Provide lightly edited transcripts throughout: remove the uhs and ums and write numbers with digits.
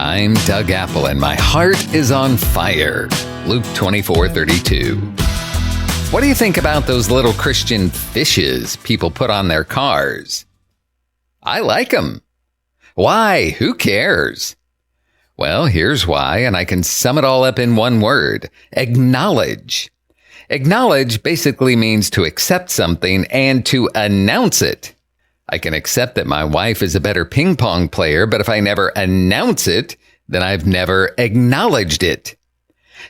I'm Doug Apple, and my heart is on fire. Luke 24:32. What do you think about those little Christian fishes people put on their cars? I like them. Why? Who cares? Well, here's why, and I can sum it all up in one word: acknowledge. Acknowledge basically means to accept something and to announce it. I can accept that my wife is a better ping pong player, but if I never announce it, then I've never acknowledged it.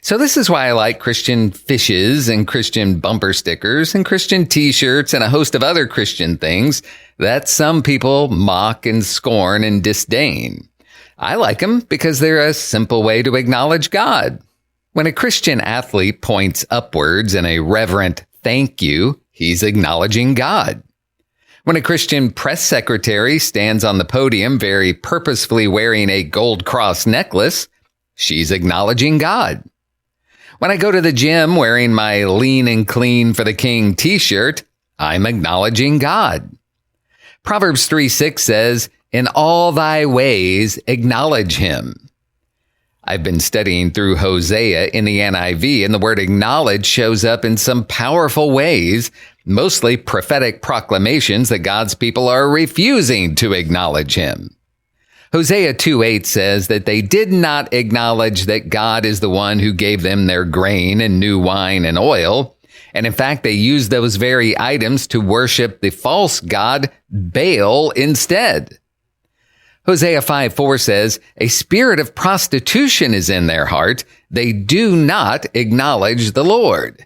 So this is why I like Christian fishes and Christian bumper stickers and Christian t-shirts and a host of other Christian things that some people mock and scorn and disdain. I like them because they're a simple way to acknowledge God. When a Christian athlete points upwards in a reverent thank you, he's acknowledging God. When a Christian press secretary stands on the podium very purposefully wearing a gold cross necklace, she's acknowledging God. When I go to the gym wearing my lean and clean for the king t-shirt, I'm acknowledging God. Proverbs 3:6 says, "In all thy ways acknowledge him." I've been studying through Hosea in the NIV, and the word acknowledge shows up in some powerful ways, mostly prophetic proclamations that God's people are refusing to acknowledge him. Hosea 2:8 says that they did not acknowledge that God is the one who gave them their grain and new wine and oil. And in fact, they used those very items to worship the false god Baal instead. Hosea 5:4 says, "A spirit of prostitution is in their heart. They do not acknowledge the Lord."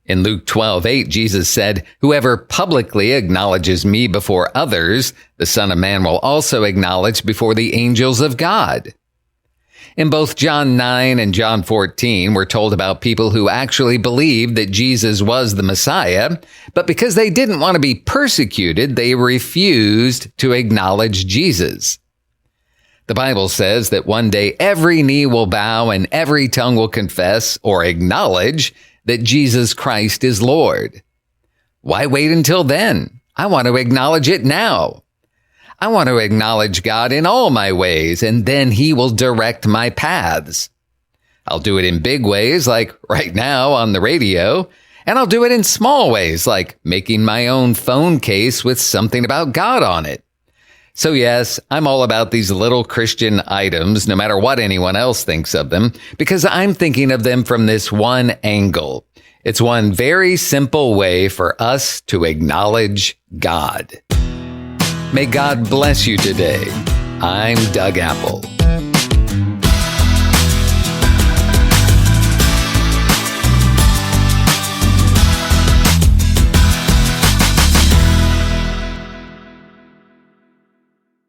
In Luke 12:8, Jesus said, "Whoever publicly acknowledges me before others, the Son of Man will also acknowledge before the angels of God." In both John 9 and John 14, we're told about people who actually believed that Jesus was the Messiah, but because they didn't want to be persecuted, they refused to acknowledge Jesus. The Bible says that one day every knee will bow and every tongue will confess or acknowledge that Jesus Christ is Lord. Why wait until then? I want to acknowledge it now. I want to acknowledge God in all my ways, and then he will direct my paths. I'll do it in big ways, like right now on the radio, and I'll do it in small ways, like making my own phone case with something about God on it. So yes, I'm all about these little Christian items, no matter what anyone else thinks of them, because I'm thinking of them from this one angle. It's one very simple way for us to acknowledge God. May God bless you today. I'm Doug Apple.